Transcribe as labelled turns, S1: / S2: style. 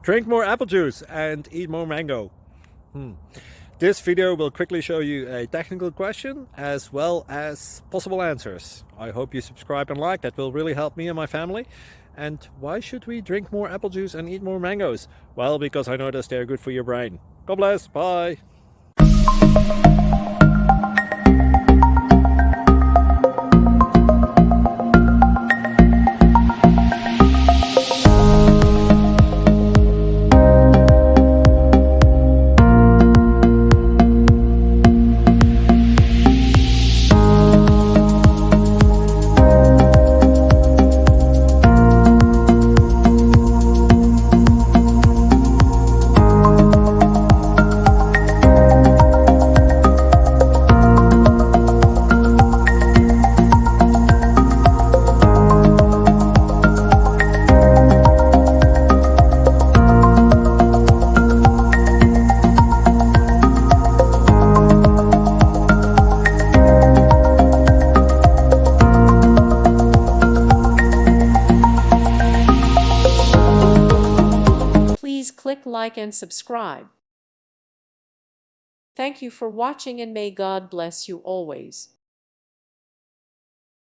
S1: Drink more apple juice and eat more mango. This video will quickly show you a technical question as well as possible answers. I hope you subscribe and like, that will really help me and my family. And why should we drink more apple juice and eat more mangoes? Well, because I noticed they're good for your brain. God bless, bye!
S2: Please click like and subscribe. Thank you for watching and may God bless you always.